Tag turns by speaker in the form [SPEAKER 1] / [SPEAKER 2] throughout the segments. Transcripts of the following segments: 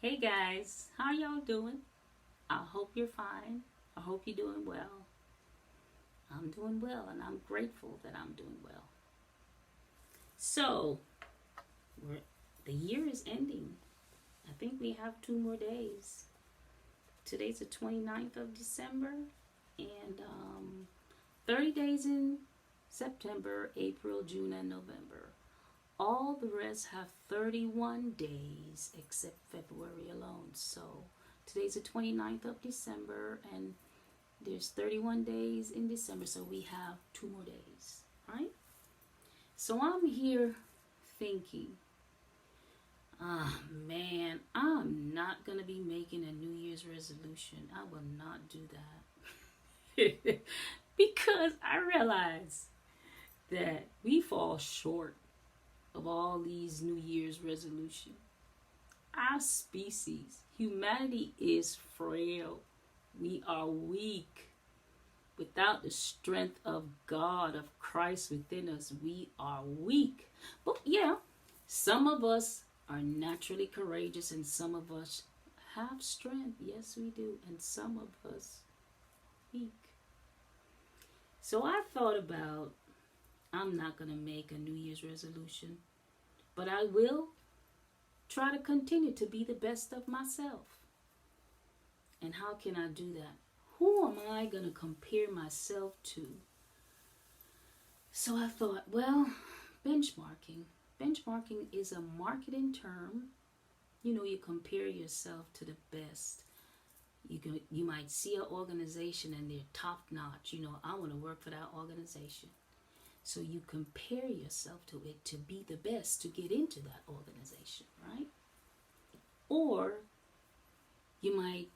[SPEAKER 1] Hey guys, how y'all doing? I hope you're fine. I hope you're doing well. I'm doing well and I'm grateful that I'm doing well. So, we're, the year is ending. I think we have 2 more days. Today's the 29th of December and 30 days in September, April, June, and November. All the rest have 31 days except February alone. So, today's the 29th of December and there's 31 days in December, so we have 2 more days, right? So I'm here thinking, man, I'm not going to be making a New Year's resolution. I will not do that. Because I realize that we fall short of all these New Year's resolutions. Our species, humanity is frail. We are weak. Without the strength of God, of Christ within us, we are weak. But yeah, some of us are naturally courageous and some of us have strength. Yes, we do. And some of us weak. So I thought about, I'm not going to make a New Year's resolution, but I will try to continue to be the best of myself. And how can I do that? Who am I going to compare myself to? So I thought, well, benchmarking. Benchmarking is a marketing term. You compare yourself to the best. You might see an organization and they're top notch. I want to work for that organization. So you compare yourself to it to be the best to get into that organization, right? Or you might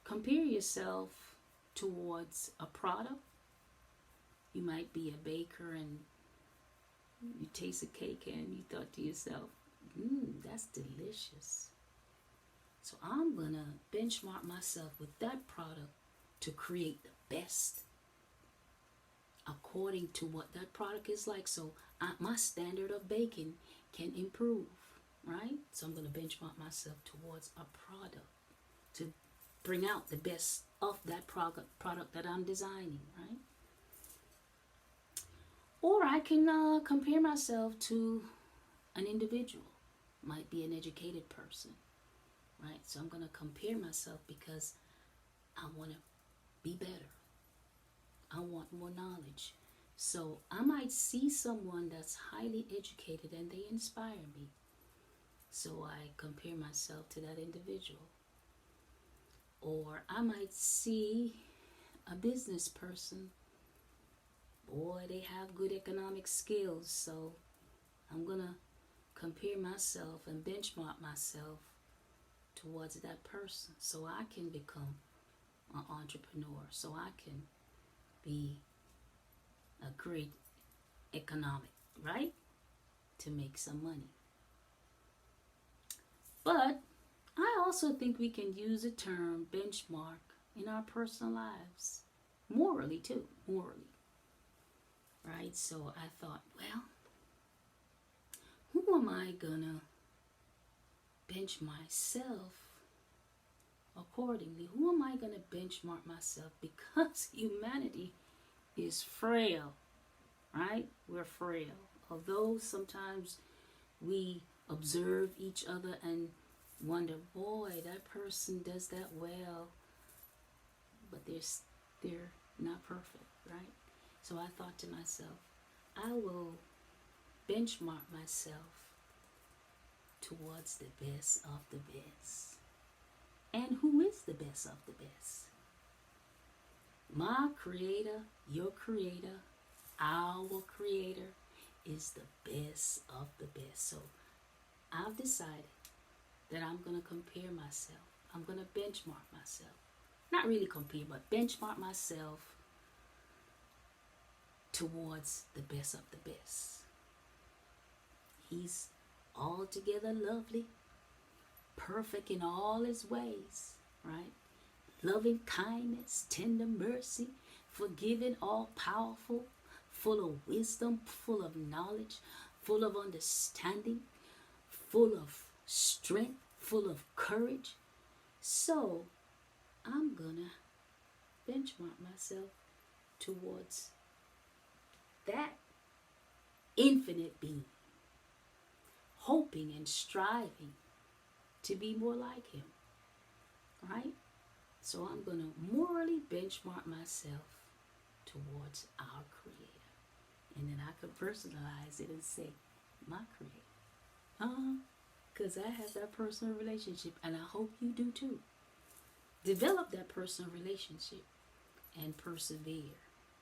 [SPEAKER 1] compare yourself towards a product. You might be a baker and you taste a cake and you thought to yourself, that's delicious. So I'm going to benchmark myself with that product to create the best according to what that product is like. So my standard of baking can improve, right? So I'm going to benchmark myself towards a product to bring out the best of that product that I'm designing, right? Or I can compare myself to an individual. Might be an educated person, right? So I'm going to compare myself because I want to be better. I want more knowledge. So I might see someone that's highly educated and they inspire me. So I compare myself to that individual. Or I might see a business person. Boy, they have good economic skills. So I'm going to compare myself and benchmark myself towards that person so I can become an entrepreneur. So I can be a great economic, right? To make some money. But I also think we can use the term benchmark in our personal lives. Morally, too. Morally. Right? So I thought, well, who am I gonna bench myself accordingly? Who am I gonna benchmark myself? Because humanity is frail. Right? We're frail. Although sometimes we observe each other and wonder, boy, that person does that well, but they're not perfect, right? So I thought to myself, I will benchmark myself towards the best of the best. And who is the best of the best? My creator, your creator, our creator is the best of the best. So I've decided that I'm going to compare myself. I'm going to benchmark myself. Not really compare, but benchmark myself towards the best of the best. He's altogether lovely, perfect in all his ways, right? Loving kindness, tender mercy, forgiving, all powerful, full of wisdom, full of knowledge, full of understanding, full of strength, full of courage. So I'm gonna benchmark myself towards that infinite being, hoping and striving to be more like him, right? So I'm going to morally benchmark myself towards our Creator. And then I could personalize it and say, my Creator. Because I have that personal relationship, and I hope you do too. Develop that personal relationship and persevere,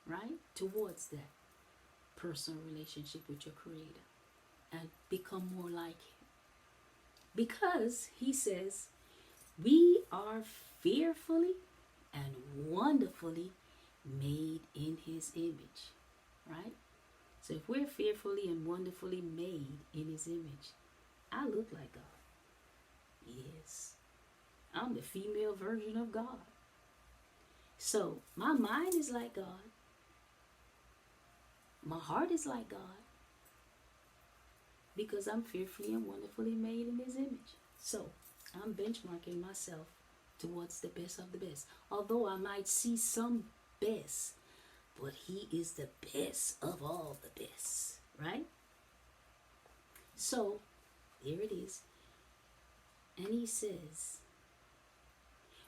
[SPEAKER 1] right? Towards that personal relationship with your Creator and become more like Him. Because He says, we are fearfully and wonderfully made in His image, right? So if we're fearfully and wonderfully made in His image, I look like God. Yes, I'm the female version of God. So my mind is like God. My heart is like God. Because I'm fearfully and wonderfully made in His image. So I'm benchmarking myself towards the best of the best. Although I might see some best, but He is the best of all the best, right? So there it is. And He says,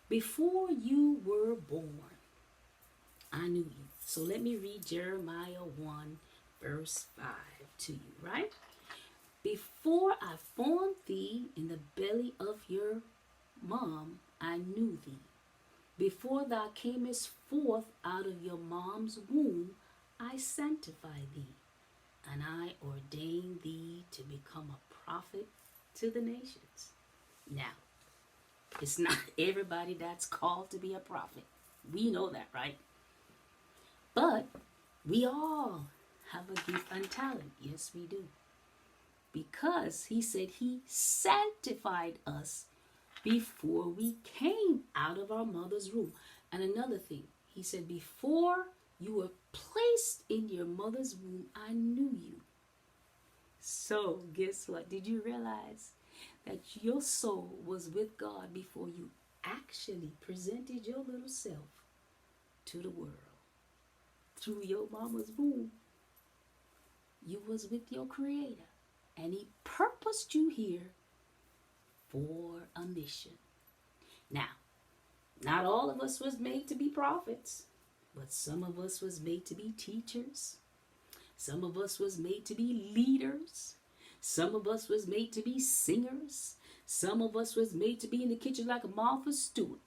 [SPEAKER 1] before you were born, I knew you. So let me read Jeremiah 1 verse 5 to you, right? Before I formed thee in the belly of your mom, I knew thee. Before thou camest forth out of your mom's womb, I sanctify thee, and I ordain thee to become a prophet to the nations. Now, it's not everybody that's called to be a prophet. We know that, right? But we all have a gift and talent. Yes, we do. Because He said He sanctified us before we came out of our mother's womb. And another thing, He said, before you were placed in your mother's womb, I knew you. So guess what? Did you realize that your soul was with God before you actually presented your little self to the world? Through your mama's womb, you was with your Creator. And He purposed you here for a mission. Now, not all of us was made to be prophets, but some of us was made to be teachers. Some of us was made to be leaders. Some of us was made to be singers. Some of us was made to be in the kitchen like a Martha Stewart.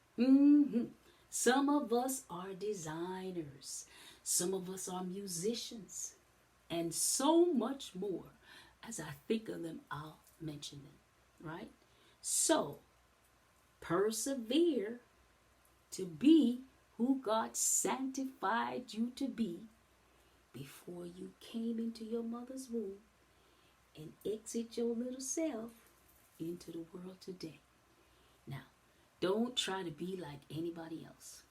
[SPEAKER 1] Some of us are designers. Some of us are musicians. And so much more. As I think of them, I'll mention them, right? So, persevere to be who God sanctified you to be before you came into your mother's womb and exit your little self into the world today. Now, don't try to be like anybody else.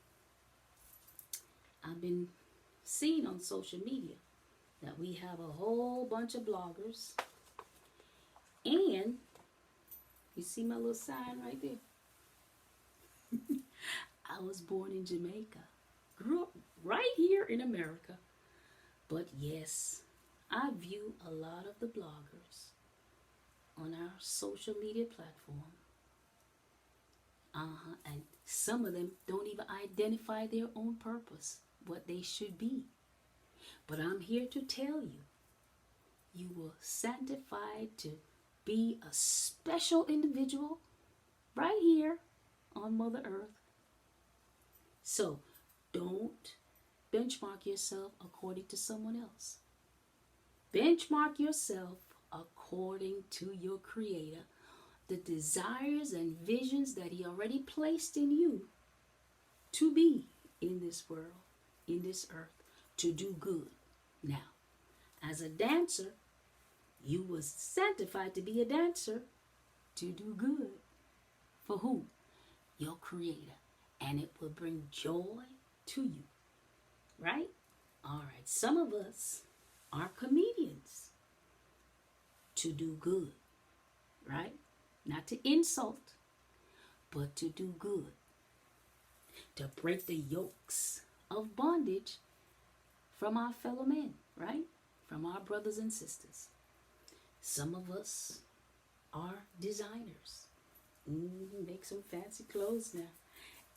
[SPEAKER 1] I've been seeing on social media that we have a whole bunch of bloggers, and you see my little sign right there. I was born in Jamaica, grew up right here in America, but yes, I view a lot of the bloggers on our social media platform, and some of them don't even identify their own purpose, what they should be. But I'm here to tell you, you were sanctified to be a special individual right here on Mother Earth. So don't benchmark yourself according to someone else. Benchmark yourself according to your Creator, the desires and visions that He already placed in you to be in this world, in this earth, to do good. Now, as a dancer, you was sanctified to be a dancer to do good. For who? Your Creator. And it will bring joy to you. Right? All right. Some of us are comedians to do good. Right? not to insult, but to do good, to break the yokes of bondage from our fellow men, right? From our brothers and sisters. Some of us are designers. Make some fancy clothes now.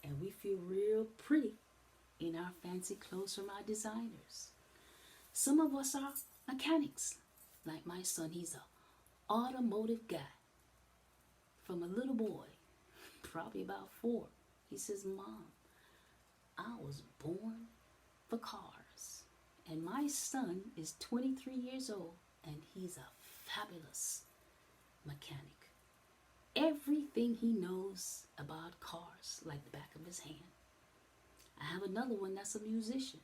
[SPEAKER 1] And we feel real pretty in our fancy clothes from our designers. Some of us are mechanics. Like my son, he's a automotive guy. From a little boy, probably about 4. He says, Mom, I was born for cars. And my son is 23 years old, and he's a fabulous mechanic. Everything he knows about cars, like the back of his hand. I have another one that's a musician.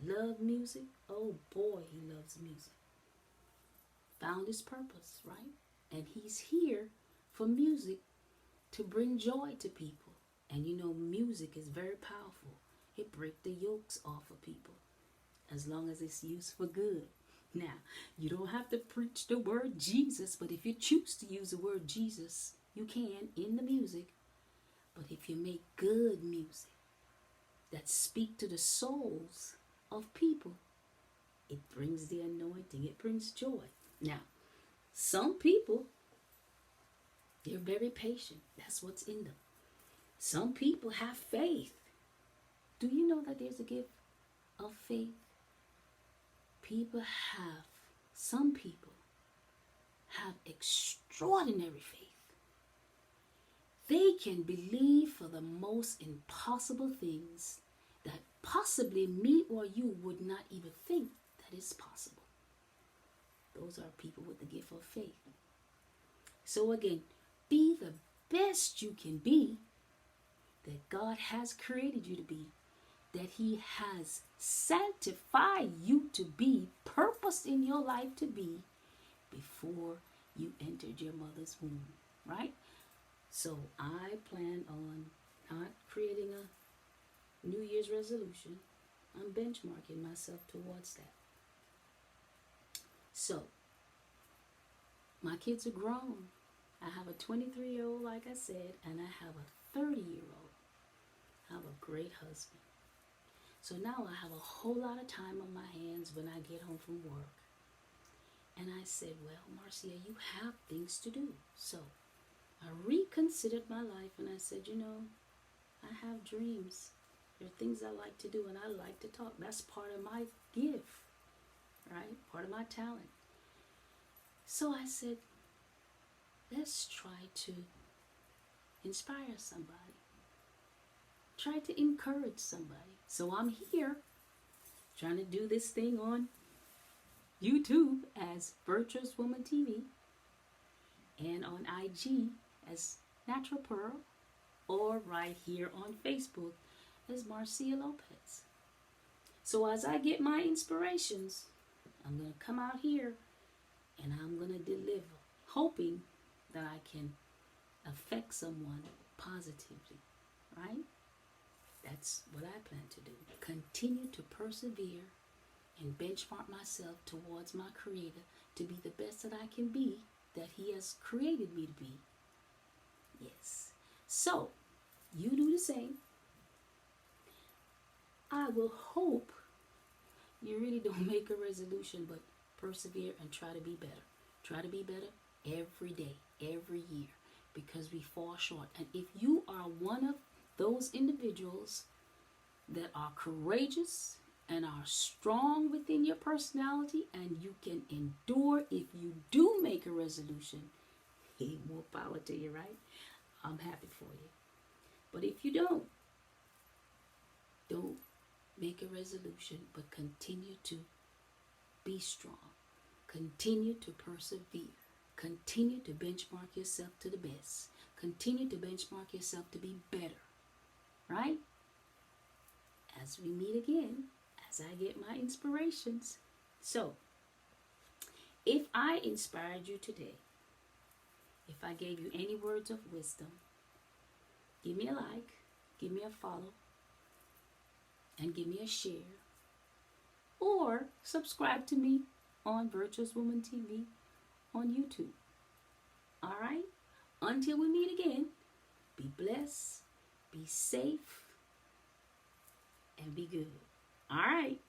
[SPEAKER 1] Love music. Oh boy, he loves music. Found his purpose, right? And he's here for music to bring joy to people. And you know, music is very powerful. It breaks the yokes off of people as long as it's used for good. Now, you don't have to preach the word Jesus, but if you choose to use the word Jesus, you can in the music. But if you make good music that speak to the souls of people, it brings the anointing, it brings joy. Now, some people, they're very patient. That's what's in them. Some people have faith. Do you know that there's a gift of faith? Some people have extraordinary faith. They can believe for the most impossible things that possibly me or you would not even think that is possible. Those are people with the gift of faith. So again, be the best you can be that God has created you to be, that He has sanctified you to be, purpose in your life to be, before you entered your mother's womb, right? So I plan on not creating a New Year's resolution. I'm benchmarking myself towards that. So, my kids are grown. I have a 23-year-old, like I said, and I have a 30-year-old. I have a great husband. So now I have a whole lot of time on my hands when I get home from work. And I said, well, Marcia, you have things to do. So I reconsidered my life and I said, you know, I have dreams. There are things I like to do and I like to talk. That's part of my gift, right? Part of my talent. So I said, let's try to inspire somebody. Try to encourage somebody. So I'm here trying to do this thing on YouTube as Virtuous Woman TV and on IG as Natural Pearl, or right here on Facebook as Marcia Lopez. So as I get my inspirations, I'm going to come out here and I'm going to deliver, hoping that I can affect someone positively, right? That's what I plan to do. Continue to persevere and benchmark myself towards my Creator to be the best that I can be, that He has created me to be. Yes. So, you do the same. I will hope you really don't make a resolution, but persevere and try to be better. Try to be better every day, every year, because we fall short. And if you are one of those individuals that are courageous and are strong within your personality and you can endure if you do make a resolution, hey, more power to you, right? I'm happy for you. But if you don't make a resolution, but continue to be strong. Continue to persevere. Continue to benchmark yourself to the best. Continue to benchmark yourself to be better. Right? As we meet again, as I get my inspirations. So, if I inspired you today, if I gave you any words of wisdom, give me a like, give me a follow, and give me a share. Or subscribe to me on Virtuous Woman TV on YouTube. All right? until we meet again, be blessed, be safe, and be good. All right.